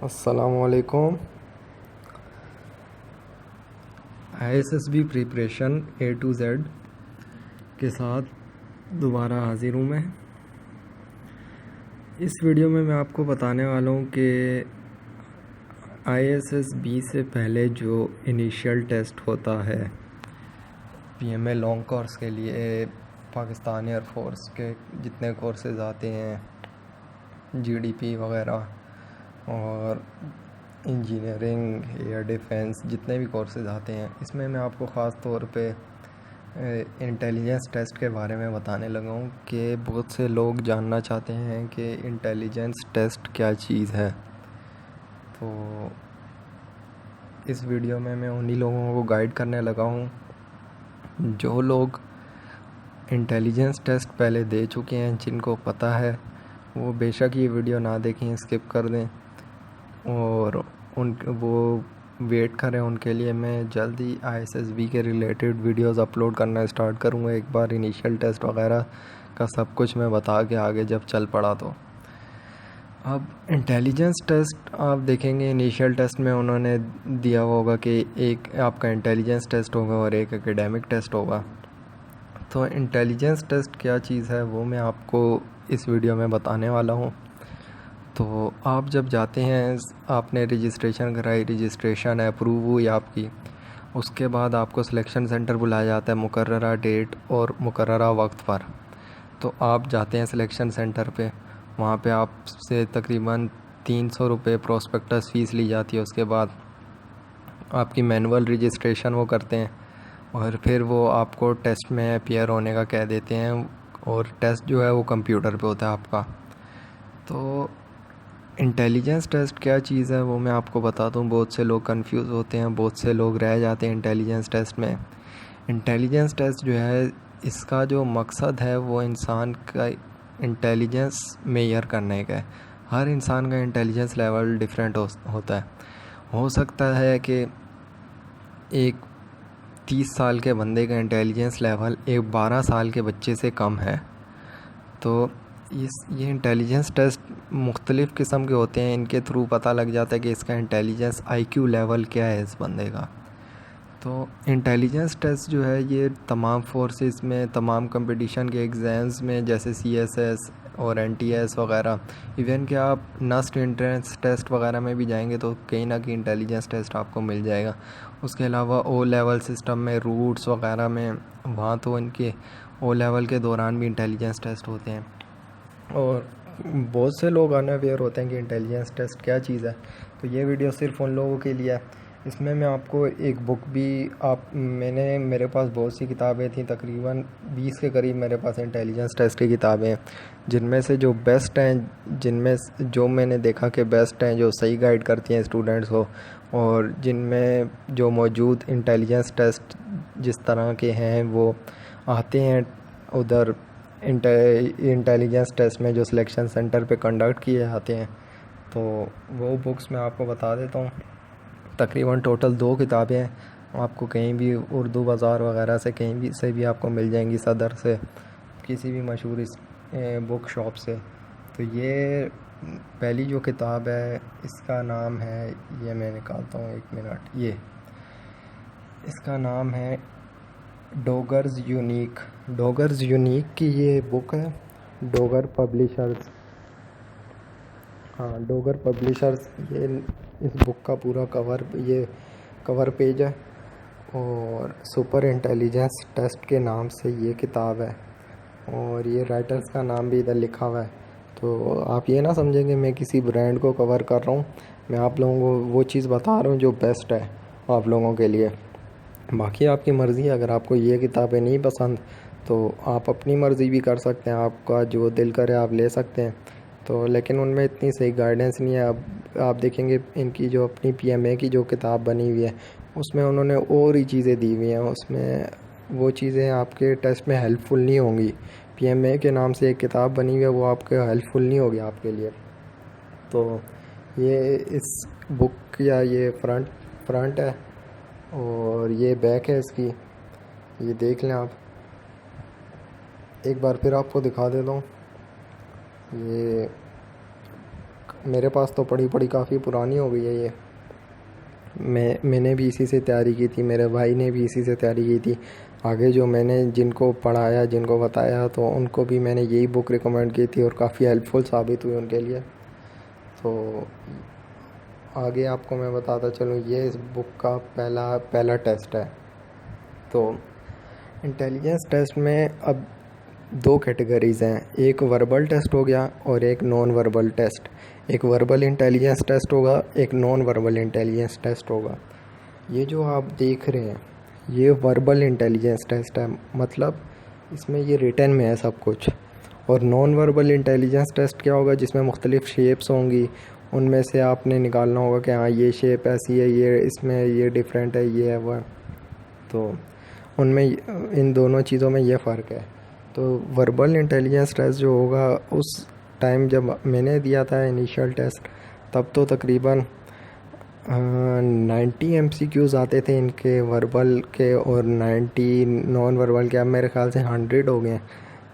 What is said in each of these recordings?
अस्सलामुअलैकुम। ISSB preparation A to Z के साथ दोबारा हाजिर हूँ मैं। इस वीडियो में मैं आपको बताने वाला हूँ कि ISSB से पहले जो इनिशियल टेस्ट होता है PMA लॉन्ग कोर्स के लिए, पाकिस्तान एयरफोर्स के जितने कोर्सेज़ आते हैं, GDP वगैरह और इंजीनियरिंग, एयर डिफेंस, जितने भी कोर्सेज़ आते हैं, इसमें मैं आपको ख़ास तौर पे इंटेलिजेंस टेस्ट के बारे में बताने लगा हूँ कि बहुत से लोग जानना चाहते हैं कि इंटेलिजेंस टेस्ट क्या चीज़ है। तो इस वीडियो में मैं उन्हीं लोगों को गाइड करने लगा हूँ जो लोग इंटेलिजेंस टेस्ट पहले दे चुके हैं, जिनको पता है वो बेशक ये वीडियो ना देखें, स्किप कर दें और वो वेट करें। उनके लिए मैं जल्द ही ISSB के रिलेटेड वीडियोस अपलोड करना स्टार्ट करूँगा। एक बार इनिशियल टेस्ट वगैरह का सब कुछ मैं बता के आगे जब चल पड़ा तो अब इंटेलिजेंस टेस्ट आप देखेंगे, इनिशियल टेस्ट में उन्होंने दिया होगा कि एक आपका इंटेलिजेंस टेस्ट होगा और एक एकेडमिक टेस्ट होगा। तो इंटेलिजेंस टेस्ट क्या चीज़ है वो मैं आपको इस वीडियो में बताने वाला हूँ। तो आप जब जाते हैं, आपने रजिस्ट्रेशन कराई, रजिस्ट्रेशन अप्रूव हुई आपकी, उसके बाद आपको सिलेक्शन सेंटर बुलाया जाता है मुकर्ररा डेट और मुकर्ररा वक्त पर। तो आप जाते हैं सिलेक्शन सेंटर पे, वहाँ पे आपसे तकरीबन 300 रुपये प्रोस्पेक्टस फ़ीस ली जाती है। उसके बाद आपकी मैनुअल रजिस्ट्रेशन वो करते हैं और फिर वो आपको टेस्ट में अपीयर होने का कह देते हैं और टेस्ट जो है वो कंप्यूटर पे होता है आपका। तो इंटेलिजेंस टेस्ट क्या चीज़ है वो मैं आपको बताता हूँ। बहुत से लोग कंफ्यूज होते हैं, बहुत से लोग रह जाते हैं इंटेलिजेंस टेस्ट में। इंटेलिजेंस टेस्ट जो है, इसका जो मकसद है वो इंसान का इंटेलिजेंस मेजर करने का है। हर इंसान का इंटेलिजेंस लेवल डिफरेंट होता है। हो सकता है कि एक 30 साल के बंदे का इंटेलिजेंस लेवल एक 12 साल के बच्चे से कम है। तो ये इंटेलिजेंस टेस्ट मुख्तलिफ़ किस्म के होते हैं, इनके थ्रू पता लग जाता है कि इसका इंटेलिजेंस IQ लेवल क्या है इस बंदे का। तो इंटेलिजेंस टेस्ट जो है ये तमाम फोर्सेस में, तमाम कंपटीशन के एग्ज़ाम्स में, जैसे CSS और NTS वगैरह, इवन कि आप नस्ट एंट्रेंस टेस्ट वगैरह में भी जाएंगे तो कहीं ना कहीं इंटेलिजेंस टेस्ट आपको मिल जाएगा। उसके अलावा O लेवल सिस्टम में, रूट्स वगैरह में, वहाँ तो इनके O लेवल के दौरान भी इंटेलिजेंस टेस्ट होते हैं। और बहुत से लोग अनअवेयर होते हैं कि इंटेलिजेंस टेस्ट क्या चीज़ है। तो ये वीडियो सिर्फ उन लोगों के लिए है। इसमें मैं आपको एक बुक भी मेरे पास बहुत सी किताबें थी, तकरीबन 20 के करीब मेरे पास इंटेलिजेंस टेस्ट की किताबें हैं, जिनमें से जो बेस्ट हैं, जिनमें जो मैंने देखा कि बेस्ट हैं, जो सही गाइड करती हैं स्टूडेंट्स को, और जिनमें जो मौजूद इंटेलिजेंस टेस्ट जिस तरह के हैं वो आते हैं उधर इंटेलिजेंस टेस्ट में जो सिलेक्शन सेंटर पे कंडक्ट किए जाते हैं। तो वो बुक्स मैं आपको बता देता हूँ। तकरीबन टोटल 2 किताबें हैं, आपको कहीं भी उर्दू बाज़ार वगैरह से कहीं भी से भी आपको मिल जाएंगी, सदर से, किसी भी मशहूर बुक शॉप से। तो ये पहली जो किताब है इसका नाम है, ये मैं निकालता हूँ 1 मिनट, ये इसका नाम है डोगर्स यूनिक की ये बुक है। डोगर पब्लिशर्स, हाँ डोगर पब्लिशर्स, ये इस बुक का पूरा ये कवर पेज है और सुपर इंटेलिजेंस टेस्ट के नाम से ये किताब है और ये राइटर्स का नाम भी इधर लिखा हुआ है। तो आप ये ना समझेंगे मैं किसी ब्रांड को कवर कर रहा हूँ, मैं आप लोगों को वो चीज़ बता रहा हूँ जो बेस्ट है आप लोगों के लिए। बाकी आपकी मर्ज़ी है, अगर आपको ये किताबें नहीं पसंद तो आप अपनी मर्ज़ी भी कर सकते हैं, आपका जो दिल करे आप ले सकते हैं। तो लेकिन उनमें इतनी सही गाइडेंस नहीं है। अब आप देखेंगे इनकी जो अपनी PMA की जो किताब बनी हुई है उसमें उन्होंने और ही चीज़ें दी हुई हैं, उसमें वो चीज़ें आपके टेस्ट में हेल्पफुल नहीं होंगी। PMA के नाम से एक किताब बनी हुई है, वो आपके हेल्पफुल नहीं होगी आपके लिए। तो ये इस बुक या ये फ्रंट है और ये बैक है इसकी, ये देख लें आप। एक बार फिर आपको दिखा देता हूँ, ये मेरे पास तो पढ़ी पढ़ी काफ़ी पुरानी हो गई है ये। मैंने भी इसी से तैयारी की थी, मेरे भाई ने भी इसी से तैयारी की थी। आगे जो मैंने जिनको पढ़ाया, जिनको बताया, तो उनको भी मैंने यही बुक रिकमेंड की थी और काफ़ी हेल्पफुल साबित हुई उनके लिए। तो आगे आपको मैं बताता चलूँ, ये इस बुक का पहला टेस्ट है। तो इंटेलिजेंस टेस्ट में अब दो कैटेगरीज़ हैं, एक वर्बल टेस्ट हो गया और एक नॉन वर्बल टेस्ट। एक वर्बल इंटेलिजेंस टेस्ट होगा, एक नॉन वर्बल इंटेलिजेंस टेस्ट होगा। ये जो आप देख रहे हैं ये वर्बल इंटेलिजेंस टेस्ट है, मतलब इसमें ये रिटन में है सब कुछ। और नॉन वर्बल इंटेलिजेंस टेस्ट क्या होगा, जिसमें मुख्तलिफ़ शेप्स होंगी, उनमें से आपने निकालना होगा कि हाँ ये शेप ऐसी है, ये इसमें ये डिफरेंट है, ये है वह। तो उनमें इन दोनों चीज़ों में ये फ़र्क है। तो वर्बल इंटेलिजेंस टेस्ट जो होगा, उस टाइम जब मैंने दिया था इनिशियल टेस्ट, तब तो तकरीबन 90 MCQs आते थे इनके वर्बल के और 90 नॉन वर्बल के। अब मेरे ख्याल से 100 हो गए हैं।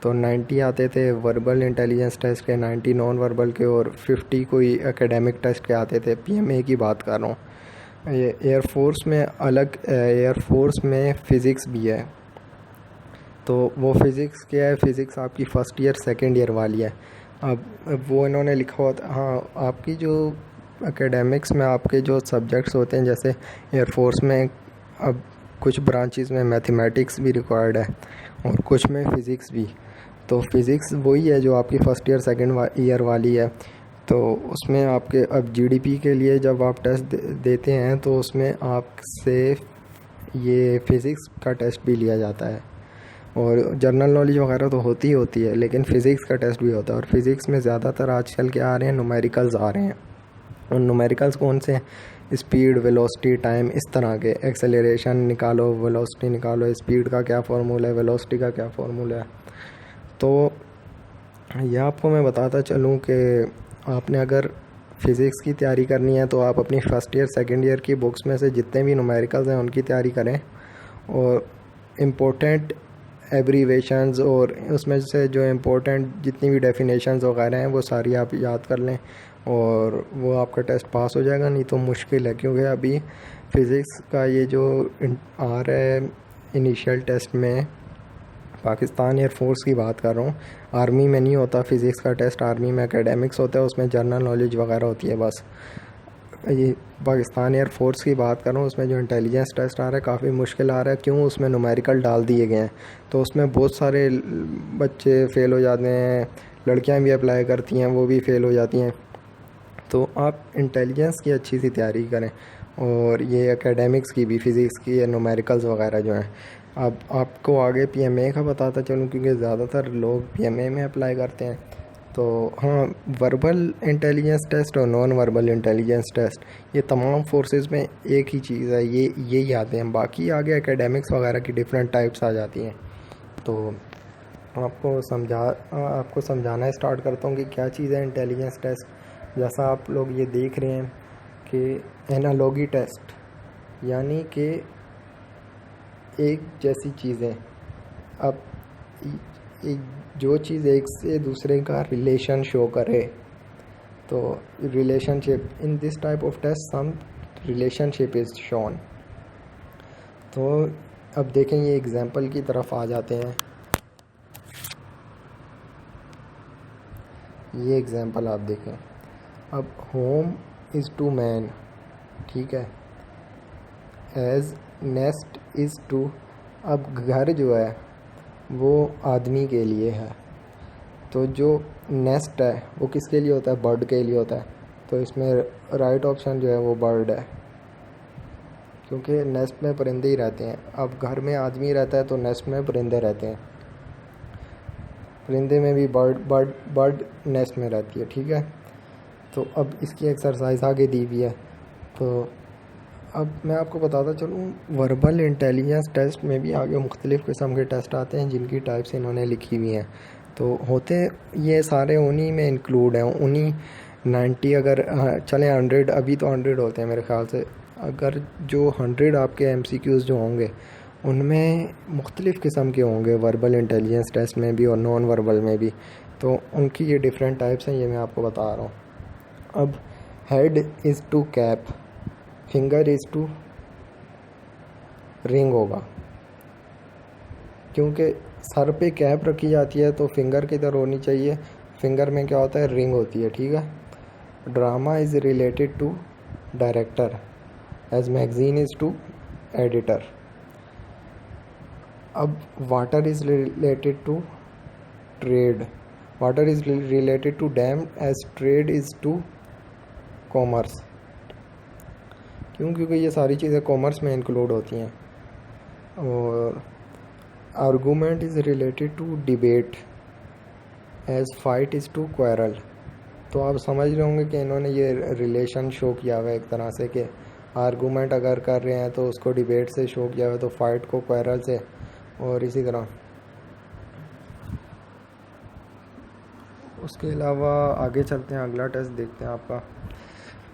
तो 90 आते थे वर्बल इंटेलिजेंस टेस्ट के, 90 नॉन वर्बल के, और 50 कोई एकेडमिक टेस्ट के आते थे। PMA की बात कर रहा हूँ। ये एयरफोर्स में अलग, एयरफोर्स में फ़िज़िक्स भी है। तो वो फ़िज़िक्स क्या है, फ़िज़िक्स आपकी फ़र्स्ट ईयर सेकेंड ईयर वाली है। अब वो इन्होंने लिखा होता, हाँ आपकी जो एकेडमिक्स में आपके जो सब्जेक्ट्स होते हैं, जैसे एयरफोर्स में अब कुछ ब्रांचेस में मैथमेटिक्स भी रिक्वायर्ड है और कुछ में फ़िज़िक्स भी। तो फ़िज़िक्स वही है जो आपकी फ़र्स्ट ईयर सेकेंड ईयर वाली है। तो उसमें आपके अब GDP के लिए जब आप टेस्ट देते हैं तो उसमें आपसे ये फ़िज़िक्स का टेस्ट भी लिया जाता है। और जनरल नॉलेज वगैरह तो होती है, लेकिन फ़िज़िक्स का टेस्ट भी होता है। और फ़िज़िक्स में ज़्यादातर आजकल क्या आ रहे हैं, न्यूमेरिकल्स आ रहे हैं। और न्यूमेरिकल्स कौन से हैं, स्पीड, वेलोसिटी, टाइम, इस तरह के। एक्सेलरेशन निकालो, वेलोसिटी निकालो, स्पीड का क्या फार्मूला है, वेलोसिटी का क्या फार्मूला है। तो यह आपको मैं बताता चलूँ कि आपने अगर फ़िज़िक्स की तैयारी करनी है तो आप अपनी फ़र्स्ट ईयर सेकेंड ईयर की बुक्स में से जितने भी न्यूमेरिकल्स हैं उनकी तैयारी करें, और इम्पोर्टेंट एब्रीवेशंस और उसमें से जो इम्पोर्टेंट जितनी भी डेफिनेशंस वगैरह हैं वो सारी आप याद कर लें, और वो आपका टेस्ट पास हो जाएगा। नहीं तो मुश्किल है, क्योंकि अभी फ़िज़िक्स का ये जो आ रहा है इनिशियल टेस्ट में, पाकिस्तान एयरफोर्स की बात कर रहा हूँ, आर्मी में नहीं होता फ़िज़िक्स का टेस्ट, आर्मी में एकेडमिक्स होता है, उसमें जनरल नॉलेज वगैरह होती है बस। ये पाकिस्तान एयरफोर्स की बात कर रहा हूँ, उसमें जो इंटेलिजेंस टेस्ट आ रहा है काफ़ी मुश्किल आ रहा है। क्यों, उसमें न्यूमेरिकल डाल दिए गए हैं, तो उसमें बहुत सारे बच्चे फ़ेल हो जाते हैं, लड़कियां भी अप्लाई करती हैं वो भी फ़ेल हो जाती हैं। तो आप इंटेलिजेंस की अच्छी सी तैयारी करें, और ये एकेडमिक्स की भी, फ़िज़िक्स की, न्यूमेरिकल्स वगैरह जो हैं। अब आपको आगे PMA का बताता चलूँ, क्योंकि ज़्यादातर लोग PMA में अप्लाई करते हैं। तो हाँ, वर्बल इंटेलिजेंस टेस्ट और नॉन वर्बल इंटेलिजेंस टेस्ट, ये तमाम फोर्सेस में एक ही चीज़ है, यही आते हैं। बाकी आगे एकेडमिक्स वगैरह की डिफरेंट टाइप्स आ जाती हैं। तो आपको समझाना स्टार्ट करता हूँ कि क्या चीज़ है इंटेलिजेंस टेस्ट। जैसा आप लोग ये देख रहे हैं कि एनालॉगी टेस्ट, यानी कि एक जैसी चीज़ें, अब जो चीज़ एक से दूसरे का रिलेशन शो करे, तो relationship, in this type of test some relationship is shown. तो अब देखें, ये एग्जांपल की तरफ आ जाते हैं। ये एग्जांपल आप देखें, अब होम इज़ टू मैन, ठीक है, एज नेस्ट इज़ टू, अब घर जो है वो आदमी के लिए है, तो जो नेस्ट है वो किसके लिए होता है, बर्ड के लिए होता है। तो इसमें राइट ऑप्शन जो है वो बर्ड है, क्योंकि नेस्ट में परिंदे ही रहते हैं। अब घर में आदमी रहता है तो नेस्ट में परिंदे रहते हैं, परिंदे में भी बर्ड नेस्ट में रहती है, ठीक है। तो अब इसकी एक्सरसाइज आगे दी हुई है। तो अब मैं आपको बताता चलूँ, वर्बल इंटेलिजेंस टेस्ट में भी आगे मुख्तलिफ़ किस्म के टेस्ट आते हैं जिनकी टाइप्स इन्होंने लिखी हुई हैं। तो होते ये सारे उन्हीं में इंक्लूड हैं, उन्हीं 90, अगर चलें 100, अभी तो 100 होते हैं मेरे ख़्याल से। अगर जो 100 आपके MCQs जो होंगे उनमें मुख्तलिफ़ किस्म के होंगे, वर्बल इंटेलिजेंस टेस्ट में भी और नॉन वर्बल में भी। तो उनकी ये डिफरेंट टाइप्स हैं, ये मैं आपको बता रहा हूँ। अब head is to cap, finger is to ring होगा, क्योंकि सर पे कैप रखी जाती है तो फिंगर किधर होनी चाहिए, फिंगर में क्या होता है, रिंग होती है, ठीक है। Drama is related to director as magazine is to editor. अब water is related to trade, water is related to dam as trade is to commerce. क्योंकि ये सारी चीज़ें कॉमर्स में इंक्लूड होती हैं। और argument is related to debate as fight is to quarrel. तो आप समझ रहे होंगे कि इन्होंने ये रिलेशन शो किया हुआ है एक तरह से, कि आर्गूमेंट अगर कर रहे हैं तो उसको डिबेट से शो किया हुआ है, तो फाइट को क्वेरल से, और इसी तरह। उसके अलावा आगे चलते हैं, अगला टेस्ट देखते हैं आपका।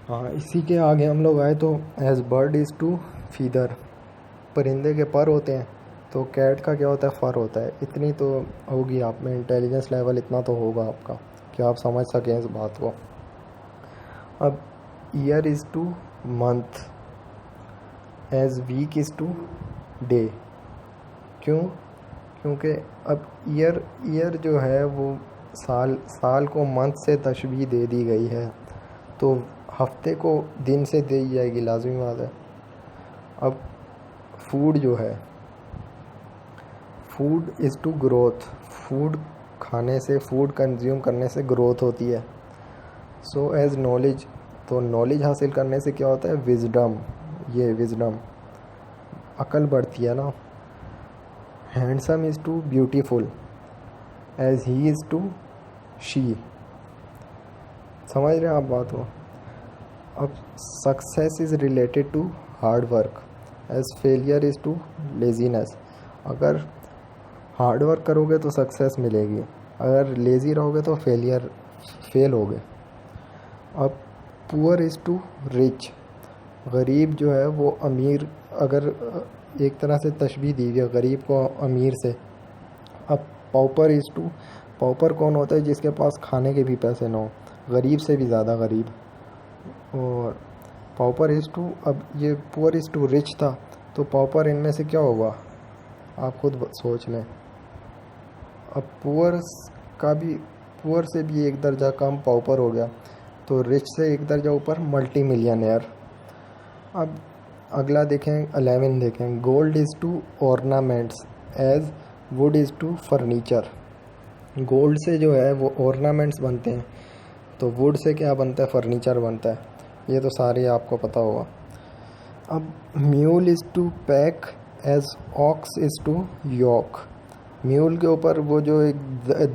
हाँ, इसी के आगे हम लोग आए तो as bird is to feather, परिंदे के पर होते हैं, तो कैट का क्या होता है, फर होता है। इतनी तो होगी आप में इंटेलिजेंस लेवल, इतना तो होगा आपका कि आप समझ सकें इस बात को। अब year is to month as week is to day. क्यों? क्योंकि अब ईयर जो है वो साल को मंथ से तशबीह दे दी गई है, तो हफ्ते को दिन से दी जाएगी, लाजमी बात है। अब फूड जो है, food is to growth, food खाने से, फूड कंज्यूम करने से ग्रोथ होती है। सो एज नॉलेज, तो नॉलेज हासिल करने से क्या होता है, विजडम, ये विजडम, अकल बढ़ती है ना। Handsome is to beautiful as he is to she. समझ रहे हैं आप बात को। अब success is related to hard work as failure is to laziness. अगर हार्ड वर्क करोगे तो सक्सेस मिलेगी, अगर लेज़ी रहोगे तो फेल होगे। अब पुअर इज़ टू रिच, गरीब जो है वो अमीर, अगर एक तरह से तशबीह दी गई गरीब को अमीर से। अब पॉपर इज़ टू, पॉपर कौन होता है, जिसके पास खाने के भी पैसे ना हो, गरीब से भी ज़्यादा गरीब। और पॉपर इज़ टू, अब ये पुअर इज़ टू रिच था, तो पॉपर इनमें से क्या होगा, आप खुद सोच लें। अब पुअर से भी एक दर्जा कम पॉपर हो गया, तो रिच से एक दर्जा ऊपर मल्टी मिलियनेयर। अब अगला देखें, 11 देखें, gold is to ornaments as wood is to furniture. Gold से जो है वो ऑर्नामेंट्स बनते हैं, तो वुड से क्या बनता है, फर्नीचर बनता है। ये तो सारे आपको पता होगा। अब mule is to pack as ox is to yoke. Mule के ऊपर वो जो एक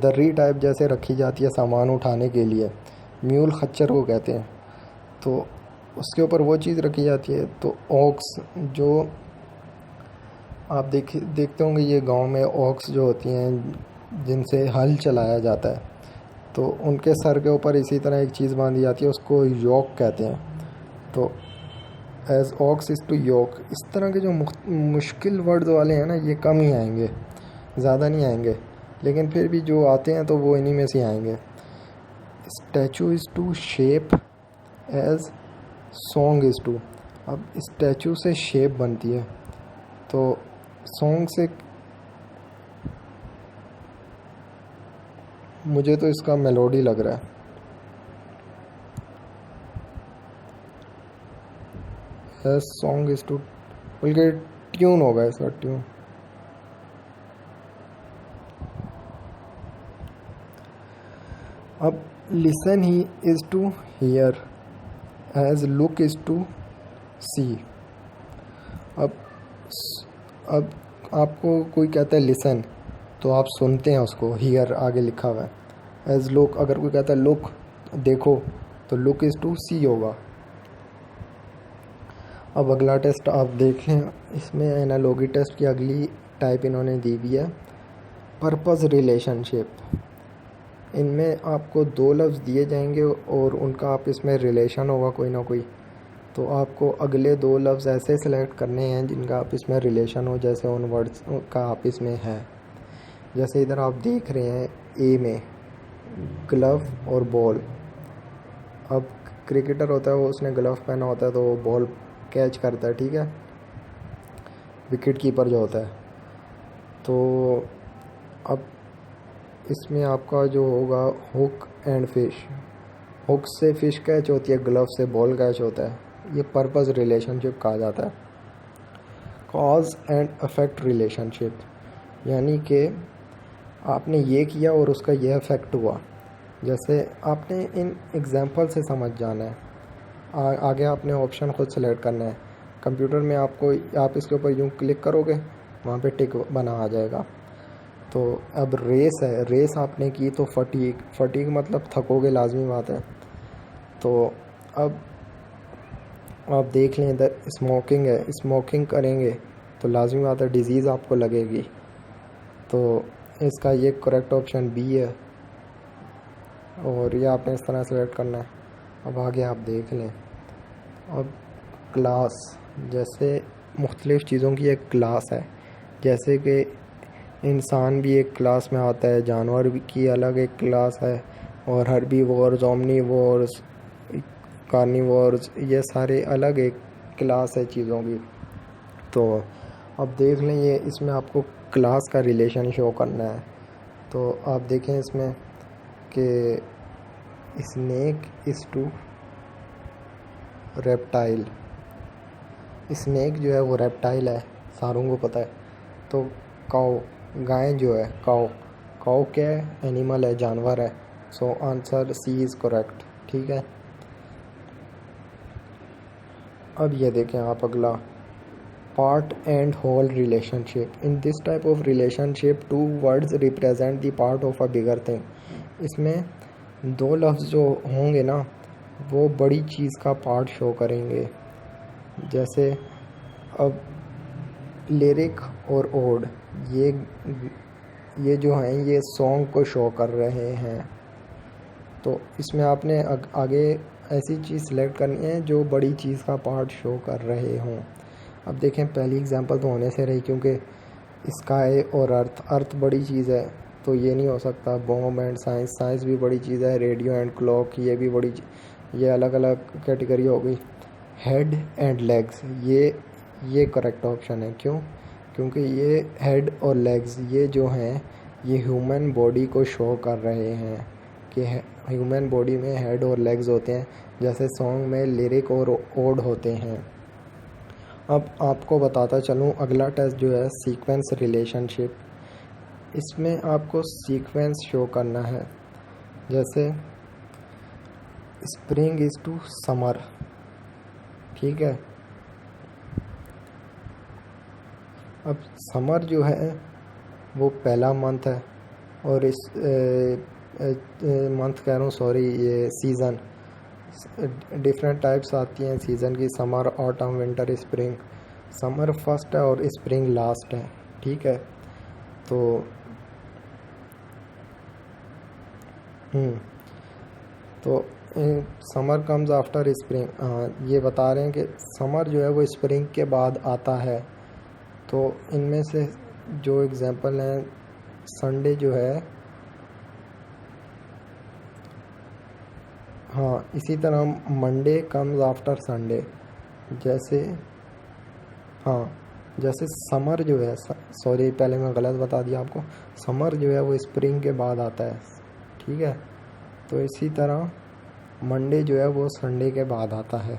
दर्री टाइप जैसे रखी जाती है सामान उठाने के लिए, म्यूल खच्चर को कहते हैं, तो उसके ऊपर वो चीज़ रखी जाती है। तो ऑक्स जो आप देखते होंगे, ये गांव में ऑक्स जो होती हैं जिनसे हल चलाया जाता है, तो उनके सर के ऊपर इसी तरह एक चीज़ बांधी जाती है, उसको यॉक कहते हैं। तो as ox is to yoke. इस तरह के जो मुश्किल वर्ड्स वाले हैं ना, ये कम ही आएंगे, ज़्यादा नहीं आएंगे, लेकिन फिर भी जो आते हैं तो वो इन्हीं में से आएंगे। Statue is to shape as song is to. अब स्टैचू से शेप बनती है, तो सॉन्ग से मुझे तो इसका मेलोडी लग रहा है, एज सॉन्ग इज़ टू, बल्कि ट्यून होगा इसका, ट्यून। अब लिसन ही is to hear as look is to see. अब आपको कोई कहता है लिसन, तो आप सुनते हैं उसको, हियर आगे लिखा हुआ है। एज लुक, अगर कोई कहता है लुक, देखो, तो लुक इज़ टू सी होगा। अब अगला टेस्ट आप देख लें, इसमें एनालॉगी टेस्ट की अगली टाइप इन्होंने दी हुई है, पर्पस रिलेशनशिप। इनमें आपको 2 लफ्ज़ दिए जाएंगे और उनका आपस में रिलेशन होगा कोई ना कोई, तो आपको अगले 2 लफ्ज़ ऐसे सेलेक्ट करने हैं जिनका आपस में रिलेशन हो, जैसे उन वर्ड्स का आपस में है। जैसे इधर आप देख रहे हैं ए में ग्लव और बॉल। अब क्रिकेटर होता है वो उसने ग्लव पहना होता है तो वो बॉल कैच करता है, ठीक है, विकेट कीपर जो होता है। तो अब इसमें आपका जो होगा हुक एंड फिश, हुक से फिश कैच होती है, ग्लव से बॉल कैच होता है। ये पर्पस रिलेशनशिप कहा जाता है। कॉज एंड इफेक्ट रिलेशनशिप, यानी कि आपने ये किया और उसका ये इफेक्ट हुआ। जैसे आपने इन एग्जांपल से समझ जाना है। आगे आपने ऑप्शन खुद सेलेक्ट करना है। कंप्यूटर में आप इसके ऊपर यूँ क्लिक करोगे, वहाँ पे टिक बना आ जाएगा। तो अब रेस है, रेस आपने की तो फटीग मतलब थकोगे, लाजमी बात है। तो अब आप देख लें इधर स्मोकिंग है, स्मोकिंग करेंगे तो लाजमी बात है डिज़ीज़ आपको लगेगी। तो इसका ये करेक्ट ऑप्शन बी है और ये आपने इस तरह सेलेक्ट करना है। अब आगे आप देख लें। अब क्लास, जैसे मुख्तलिफ़ चीज़ों की एक क्लास है, जैसे कि इंसान भी एक क्लास में आता है, जानवर भी की अलग एक क्लास है, और हर्बीवोर्स, ओमनीवोर्स, कार्निवोर्स, ये सारे अलग एक क्लास है चीज़ों की। तो अब देख लें, ये इसमें आपको क्लास का रिलेशन शो करना है। तो आप देखें इसमें कि snake is to reptile, snake जो है वो रेप्टाइल है, सारों को पता है। तो काऊ, गाय जो है काऊ, काऊ क्या है, एनिमल है, जानवर है। So answer C is correct, ठीक है। अब ये देखें आप अगला, part and whole relationship. In this type of relationship two words represent the part of a bigger thing. इसमें दो लफ्ज़ जो होंगे ना वो बड़ी चीज़ का पार्ट शो करेंगे। जैसे अब लिरिक और ओड, ये जो हैं ये सॉन्ग को शो कर रहे हैं। तो इसमें आपने आगे ऐसी चीज़ सेलेक्ट करनी है जो बड़ी चीज़ का पार्ट शो कर रहे हों। अब देखें पहली एग्जांपल तो होने से रही, क्योंकि स्काई और अर्थ बड़ी चीज़ है, तो ये नहीं हो सकता। बॉम्ब एंड साइंस भी बड़ी चीज़ है। रेडियो एंड क्लॉक, ये भी बड़ी, ये अलग अलग कैटेगरी हो गई। हेड एंड लेग्स, ये करेक्ट ऑप्शन है। क्यों? क्योंकि ये हेड और लेग्स ये जो हैं ये ह्यूमन बॉडी को शो कर रहे हैं कि ह्यूमन बॉडी में हेड और लेग्स होते हैं, जैसे सॉन्ग में लिरिक और ओड होते हैं। अब आपको बताता चलूँ, अगला टेस्ट जो है सीक्वेंस रिलेशनशिप। इसमें आपको सीक्वेंस शो करना है। जैसे स्प्रिंग इज़ टू समर, ठीक है। अब समर जो है वो पहला मंथ है, और इस मंथ कह रहा हूँ, सॉरी, ये सीज़न, डिफरेंट टाइप्स आती हैं सीज़न की, summer, autumn, winter, spring. Summer first है और स्प्रिंग लास्ट है, ठीक है। तो तो समर कम्स आफ्टर स्प्रिंग, हाँ ये बता रहे हैं कि समर जो है वो स्प्रिंग के बाद आता है। तो इनमें से जो एग्जांपल हैं, संडे जो है, हाँ इसी तरह मंडे कम्स आफ्टर संडे। जैसे हाँ, जैसे समर जो है, सॉरी पहले मैं गलत बता दिया आपको, समर जो है वो स्प्रिंग के बाद आता है, ठीक है। तो इसी तरह मंडे जो है वो संडे के बाद आता है।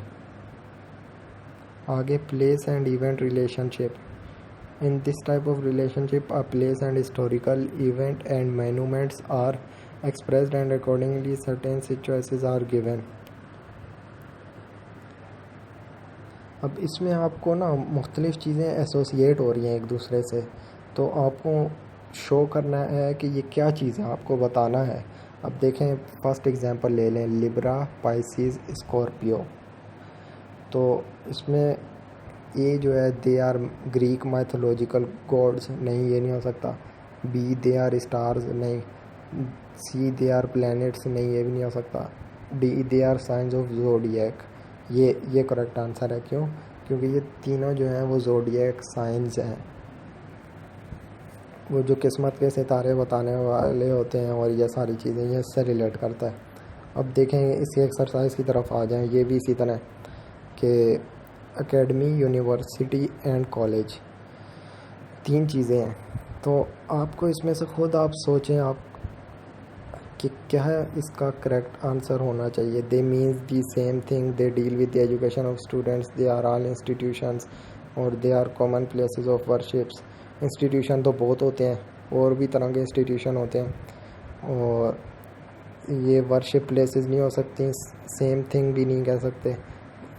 आगे place and event relationship. In this type of relationship a place and historical event and monuments are expressed and accordingly certain situations are given. अब इसमें आपको ना मुख्तलिफ़ चीज़ें एसोसिएट हो रही हैं एक दूसरे से, तो आपको शो करना है कि ये क्या चीज़ है, आपको बताना है। अब देखें फर्स्ट एग्जांपल ले लें, लिब्रा, पाइसिस, स्कॉर्पियो। तो इसमें ए जो है they are Greek mythological gods, नहीं ये नहीं हो सकता। बी दे आर स्टार्स, नहीं। सी दे आर प्लैनेट्स, नहीं ये भी नहीं हो सकता। D they are science of zodiac, ये करेक्ट आंसर है। क्यों? क्योंकि ये तीनों जो हैं वो ज़ोडिएक साइंस हैं, वो जो किस्मत के सितारे बताने वाले होते हैं, और ये सारी चीज़ें ये इससे रिलेट करता है। अब देखें इसी एक्सरसाइज की तरफ आ जाएं। ये भी इसी तरह कि एकेडमी, यूनिवर्सिटी एंड कॉलेज, 3 चीज़ें हैं। तो आपको इसमें से ख़ुद आप सोचें आप कि क्या है इसका करेक्ट आंसर होना चाहिए। They means the same thing, they deal with the education of students, they are all institutions और they are common places of worships. Institution तो बहुत होते हैं, और भी तरह के इंस्टीट्यूशन होते हैं, और ये वर्शिप प्लेसेस नहीं हो सकती, सेम थिंग भी नहीं कह सकते।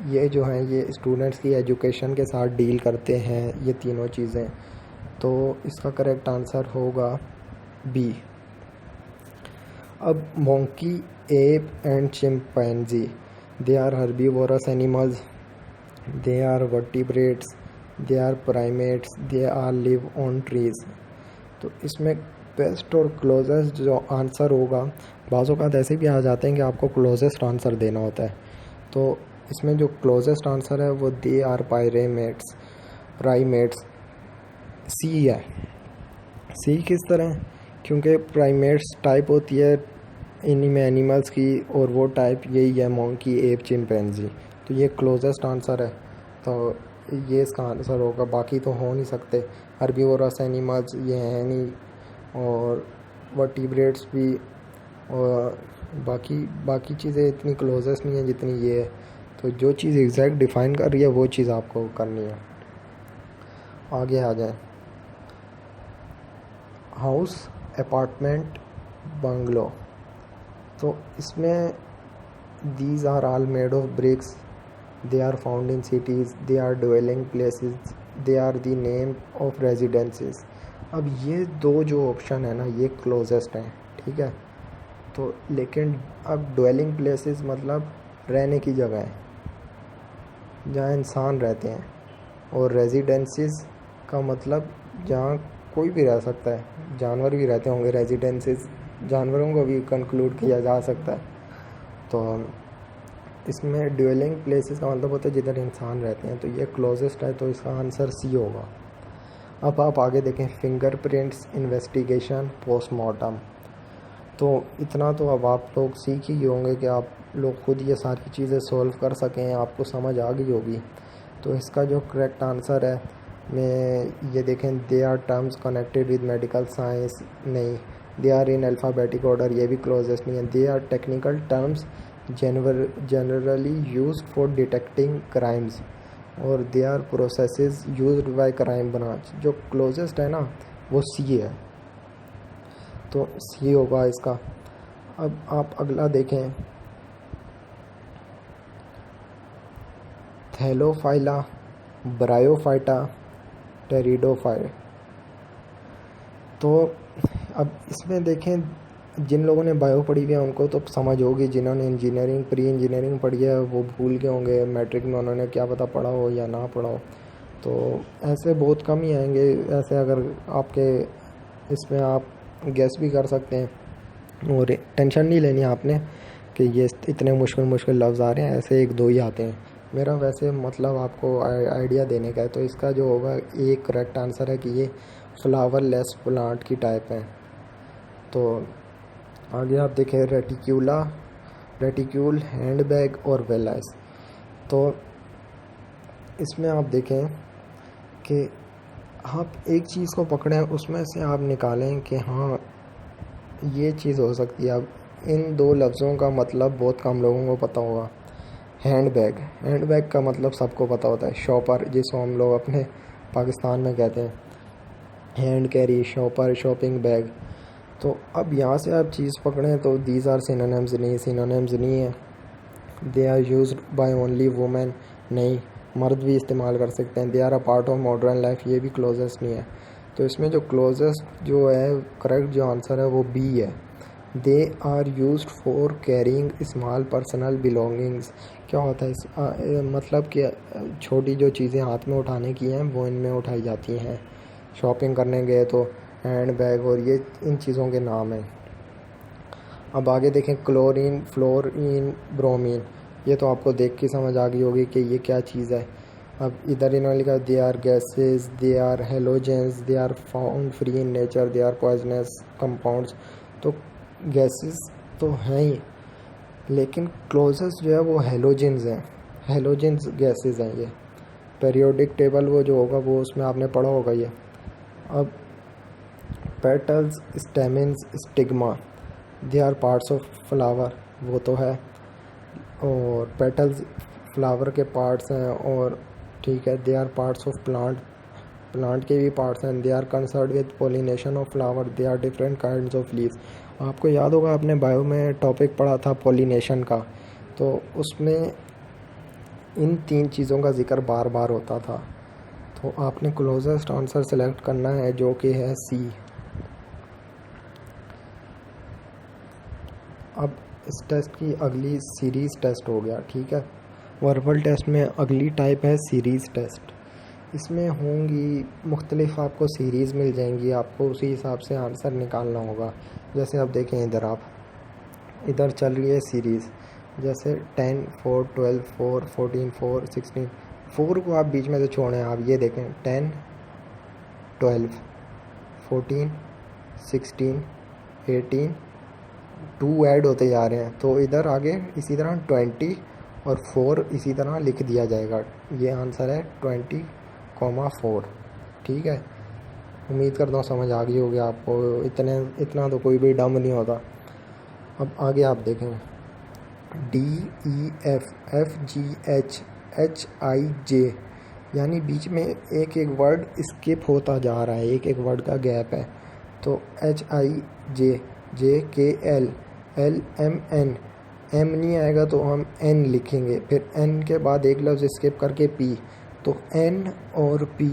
ये जो हैं ये स्टूडेंट्स की एजुकेशन के साथ डील करते हैं, ये तीनों चीज़ें। तो इसका करेक्ट आंसर होगा बी। अब monkey, ape and chimpanzee, they are herbivorous animals, they are vertebrates, they are primates, they are live on trees. तो इसमें बेस्ट और क्लोजेस्ट जो आंसर होगा, बाज़ औक़ात ऐसे भी आ जाते हैं कि आपको क्लोजेस्ट आंसर देना होता है। तो इसमें जो क्लोजेस्ट आंसर है वो दे आर प्राइमेट्स, सी है। सी किस तरह? क्योंकि प्राइमेट्स टाइप होती है इन्हीं में एनिमल्स की, और वो टाइप यही है मोंकी, एप, चिंपैंजी। तो ये क्लोजेस्ट आंसर है, तो ये इसका आंसर होगा। बाकी तो हो नहीं सकते, हर्बीवोरस एनिमल्स ये हैं नहीं, और वर्टिब्रेट्स भी, और बाकी चीज़ें इतनी क्लोजेस्ट नहीं है जितनी ये है। तो जो चीज़ एग्जैक्ट डिफ़ाइन कर रही है वो चीज़ आपको करनी है। आगे आ जाए। House, apartment, bungalow. तो इसमें these are all made of bricks, they are found in cities, they are dwelling places, they are the name of residences. अब ये 2 जो ऑप्शन है ना ये क्लोजेस्ट हैं, ठीक है। तो लेकिन अब ड्वेलिंग प्लेसेस मतलब रहने की जगह है जहाँ इंसान रहते हैं, और रेजिडेंसेस का मतलब जहाँ कोई भी रह सकता है, जानवर भी रहते होंगे। रेजिडेंसेस जानवरों को भी कंक्लूड किया जा सकता है। तो इसमें ड्वेलिंग प्लेसेस का मतलब होता है जिधर इंसान रहते हैं, तो ये क्लोजेस्ट है, तो इसका आंसर सी होगा। अब आप आगे देखें, फिंगरप्रिंट्स, इन्वेस्टिगेशन, पोस्टमार्टम। तो इतना तो अब आप लोग सीख ही होंगे कि आप लोग खुद ये सारी चीज़ें सॉल्व कर सकें, आपको समझ आ गई होगी। तो इसका जो करेक्ट आंसर है, मैं ये देखें, they are terms connected with medical science, नहीं। They are in alphabetic order, ये भी क्लोजेस्ट नहीं है। They are technical terms generally used for detecting crimes, और they are processes used by crime branch. जो क्लोजेस्ट है ना वो सी है, तो सी होगा इसका। अब आप अगला देखें, थैलोफाइला, ब्रायोफाइटा, टेरिडोफाइट। तो अब इसमें देखें, जिन लोगों ने बायो पढ़ी हुई है उनको तो समझ होगी, जिन्होंने इंजीनियरिंग, प्री इंजीनियरिंग पढ़ी है वो भूल गए होंगे मैट्रिक में उन्होंने क्या पता पढ़ा हो या ना पढ़ा हो। तो ऐसे बहुत कम ही आएंगे, ऐसे अगर आपके इसमें आप गैस भी कर सकते हैं, और टेंशन नहीं लेनी आपने कि ये इतने मुश्किल लफ्ज़ आ रहे हैं, ऐसे 1-2 ही आते हैं। मेरा वैसे मतलब आपको आइडिया देने का है। तो इसका जो होगा एक करेक्ट आंसर है कि ये फ्लावरलेस प्लांट की टाइप है। तो आगे आप देखें, रेटिक्यूल, हैंडबैग और वेलाइस। तो इसमें आप देखें कि आप एक चीज़ को पकड़ें, उसमें से आप निकालें कि हाँ ये चीज़ हो सकती है। अब इन 2 लफ्ज़ों का मतलब बहुत कम लोगों को पता होगा। हैंडबैग का मतलब सबको पता होता है, शॉपर, जिसको हम लोग अपने पाकिस्तान में कहते हैं hand carry, shopper, shopping bag. तो अब यहाँ से आप चीज़ पकड़ें तो दीज आर सिनोनिम्स नहीं है। They are used by only women, नहीं, मर्द भी इस्तेमाल कर सकते हैं। They are a part of modern life, ये भी क्लोजेस्ट नहीं है। तो इसमें जो क्लोजेस्ट जो है करेक्ट जो आंसर है वो बी है। They are used for carrying small personal belongings. क्या होता है मतलब कि छोटी जो चीज़ें हाथ में उठाने की हैं वो इनमें उठाई जाती हैं। शॉपिंग करने गए तो हैंड बैग, और ये इन चीज़ों के नाम हैं। अब आगे देखें, क्लोरीन, फ्लोरीन, ब्रोमीन। ये तो आपको देख के समझ आ गई होगी कि ये क्या चीज़ है। अब इधर इन्होंने लिखा, they are gases, they are halogens, they are found free in nature, they are poisonous compounds. तो गैसेस तो हैं ही, लेकिन क्लोजेस्ट जो है वो हेलोजेंस हैं, हेलोजेंस गैसेस हैं ये। पीरियोडिक टेबल वो जो होगा वो उसमें आपने पढ़ा होगा ये। अब petals, stamens, stigma, they are parts of flower, वो तो है, और पेटल्स फ्लावर के पार्ट्स हैं, और ठीक है, they are parts of plant, plant के भी पार्ट्स हैं। They are concern with pollination of flower, they are different kinds of leaves. आपको याद होगा आपने बायो में टॉपिक पढ़ा था पोलिनेशन का, तो उसमें इन 3 चीज़ों का जिक्र बार बार होता था। तो आपने क्लोजेस्ट आंसर सेलेक्ट करना है जो कि है सी। अब इस टेस्ट की अगली सीरीज़ टेस्ट हो गया, ठीक है। वर्बल टेस्ट में अगली टाइप है सीरीज़ टेस्ट। इसमें होंगी मुख्तलिफ, आपको सीरीज़ मिल जाएंगी, आपको उसी हिसाब से आंसर निकालना होगा। जैसे आप देखें इधर, आप इधर चल रही है सीरीज़, जैसे 10, 4, 12, 4, 14, 4, 16, 4 को आप बीच में से छोड़ें। आप ये देखें 10, 12, 14, 16, 18, 2 ऐड होते जा रहे हैं, तो इधर आगे इसी तरह 20 और 4 इसी तरह लिख दिया जाएगा। ये आंसर है 20,4। ठीक है, उम्मीद करता हूँ समझ आ गई होगी आपको। इतना तो कोई भी डम नहीं होता। अब आगे आप देखें DEF, FGH, HIJ, यानी बीच में एक एक वर्ड स्किप होता जा रहा है, एक एक वर्ड का गैप है। तो HIJ, JKL, LMN, M नहीं आएगा तो हम N लिखेंगे, फिर N के बाद एक लफ्ज़ स्किप करके P, तो N और P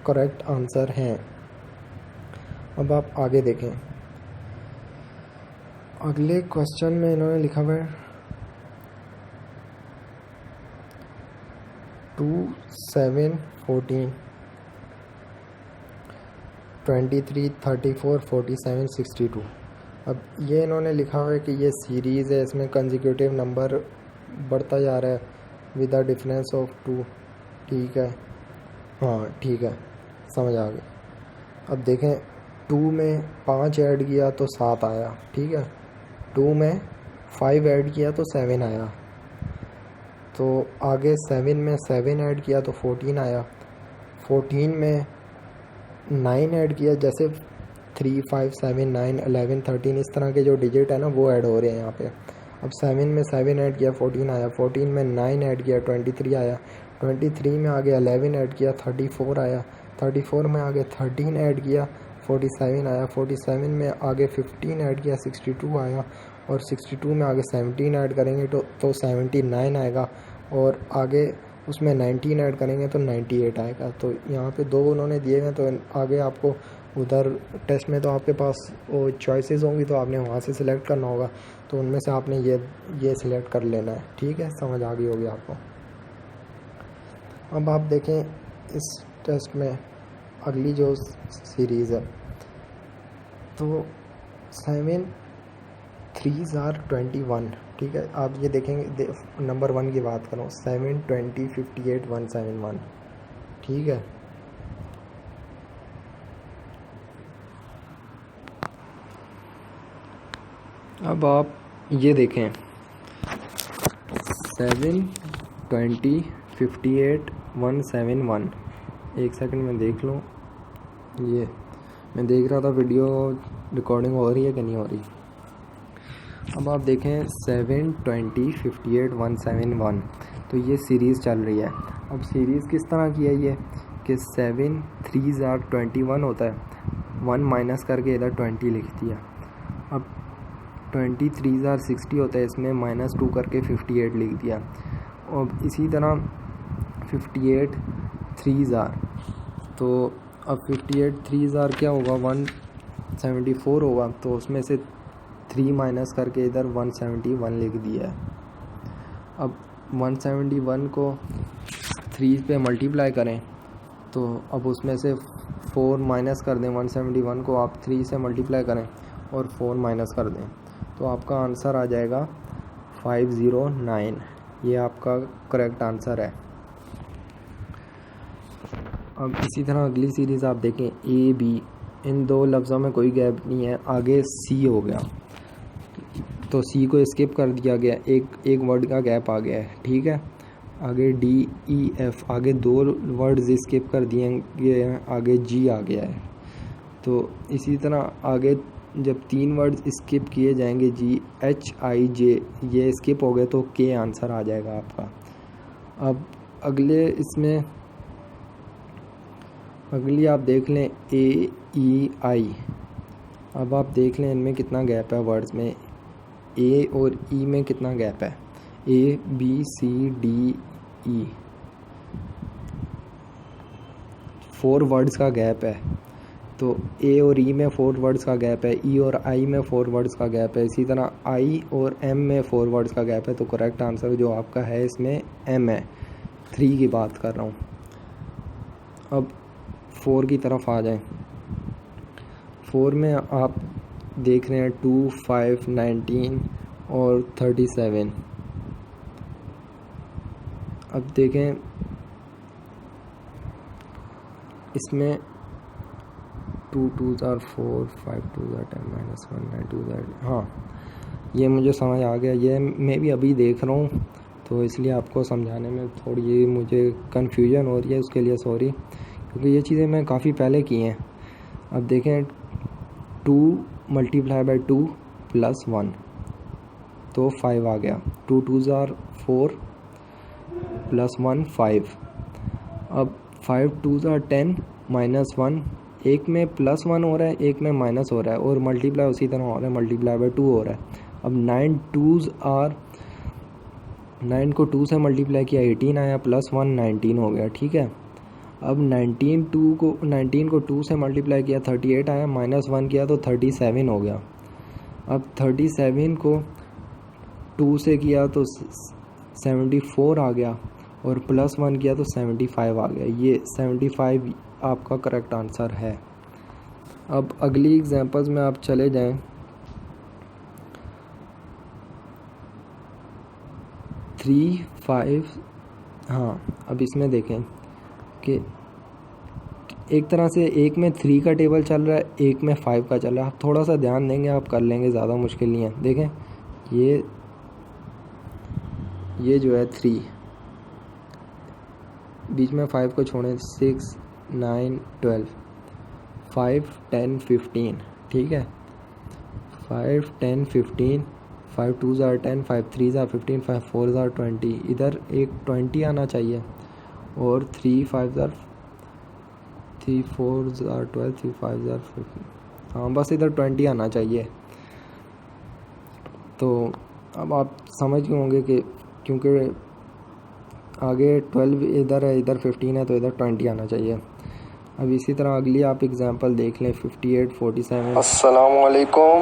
करेक्ट आंसर हैं। अब आप आगे देखें, अगले क्वेश्चन में इन्होंने लिखा हुआ है 2, 7, 14, 23, 34, 47, 62। अब ये इन्होंने लिखा हुआ है कि ये सीरीज़ है, इसमें कंसेक्यूटिव नंबर बढ़ता जा रहा है विद द डिफरेंस ऑफ 2। ठीक है, हाँ ठीक है, समझ आ गया। अब देखें 2 में 5 ऐड किया तो 7 आया, ठीक है। 2 में 5 ऐड किया तो 7 आया, तो आगे 7 में 7 ऐड किया तो 14 आया। 14 में 9 ऐड किया, जैसे 3, 5, 7, 9, 11, 13 इस तरह के जो डिजिट है ना वो ऐड हो रहे हैं यहाँ पे। अब 7 में 7 ऐड किया 14 आया, 14 में 9 ऐड किया 23 आया, 23 में आगे 11 ऐड किया 34 आया, 34 में आगे 13 ऐड किया 47 आया, 47 में आगे 15 ऐड किया 62 आया, और 62 में आगे 17 ऐड करेंगे तो 79 आएगा, और आगे उसमें 19 ऐड करेंगे तो 98 आएगा। तो यहाँ पे 2 उन्होंने दिए हैं, तो आगे आपको उधर टेस्ट में तो आपके पास वो चॉइसेस होंगी, तो आपने वहाँ से सिलेक्ट करना होगा, तो उनमें से आपने ये सिलेक्ट कर लेना है। ठीक है, समझ आ गई होगी आपको। अब आप देखें इस टेस्ट में अगली जो सीरीज़ है, तो 7 3s are 21। ठीक है, आप ये देखेंगे, नंबर 1 की बात करूँ, 7, 20, 58, 171। ठीक है, अब आप ये देखें 7, 20, 58, 171। एक सेकंड में देख लूँ, ये मैं देख रहा था वीडियो रिकॉर्डिंग हो रही है कि नहीं हो रही। अब आप देखें 7, 20, 58, 171, तो ये सीरीज़ चल रही है। अब सीरीज़ किस तरह की है ये कि 7 3s are 21 होता है, 1 माइनस करके इधर 20 लिख दिया। अब 23s are 60 होता है, इसमें -2 करके 58 लिख दिया। और इसी तरह 58 3s are, तो अब 58 3s are क्या होगा, 174 होगा, तो उसमें से 3 माइनस करके इधर 171 लिख दिया है। अब 171 को 3 पे मल्टीप्लाई करें, तो अब उसमें से 4 माइनस कर दें। 171 को आप 3 से मल्टीप्लाई करें और 4 माइनस कर दें, तो आपका आंसर आ जाएगा 509। ये आपका करेक्ट आंसर है। अब इसी तरह अगली सीरीज़ आप देखें AB, इन 2 लफ्ज़ों में कोई गैप नहीं है, आगे C हो गया। तो सी को स्किप कर दिया गया, एक वर्ड का गैप आ गया है, ठीक है। आगे डी ई एफ, आगे 2 वर्ड्स स्किप कर दिए गए हैं, आगे जी आ गया है। तो इसी तरह आगे जब 3 वर्ड स्किप किए जाएंगे, जी एच आई जे, ये स्किप हो गए तो के आंसर आ जाएगा आपका। अब अगली आप देख लें ए ई आई। अब आप देख लें इनमें कितना गैप है वर्ड्स में, ए और ई में कितना गैप है। A B C D E 4 words का गैप है। तो ए और ई में 4 वर्ड्स का गैप है, ई और आई में 4 वर्ड्स का गैप है, इसी तरह आई और एम में 4 वर्ड्स का गैप है। तो करेक्ट आंसर जो आपका है इसमें एम है, 3 की बात कर रहा हूँ। अब 4 की तरफ आ जाएं। 4 में आप देख रहे हैं 2, 5, 19 और 37। अब देखें इसमें 2 2s are 4, 5 2s are 10, -1 9 2s are, हाँ ये मुझे समझ आ गया। ये मैं भी अभी देख रहा हूँ तो इसलिए आपको समझाने में थोड़ी मुझे कन्फ्यूजन हो रही है, उसके लिए सॉरी, क्योंकि ये चीज़ें मैं काफ़ी पहले की हैं। अब देखें 2 × 2 + 1 तो 5 आ गया। 2 2s are 4 + 1 5। अब 5 2s are 10 -1, एक में +1 हो रहा है, एक में माइनस हो रहा है, और मल्टीप्लाई उसी तरह हो रहा है, × 2 हो रहा है। अब 9 2s are, 9 को 2 से मल्टीप्लाई किया 18 आया, +1 19 हो गया, ठीक है। अब 19 को 2 से मल्टीप्लाई किया 38 आया, -1 किया तो 37 हो गया। अब 37 को 2 से किया तो 74 आ गया, और +1 किया तो 75 आ गया। ये 75 आपका करेक्ट आंसर है। अब अगली एग्जांपल्स में आप चले जाएं। 3 5, हाँ अब इसमें देखें कि एक तरह से एक में 3 का टेबल चल रहा है, एक में 5 का चल रहा है। आप थोड़ा सा ध्यान देंगे आप कर लेंगे, ज़्यादा मुश्किल नहीं है। देखें ये जो है 3, बीच में 5 को छोड़ें, 6 9 12, 5 10 15, ठीक है। 5 10 15, 5 2s are 10, 5 3s are 15, 5 4s are 20। इधर एक 20 आना चाहिए, और 3 4s are 12, 3 5s are 15, हाँ बस इधर 20 आना चाहिए। तो अब आप समझ गए होंगे कि क्योंकि आगे 12 इधर है, इधर 15 है, तो इधर 20 आना चाहिए। अब इसी तरह अगली आप एग्जांपल देख लें 58 47। अस्सलाम वालेकुम।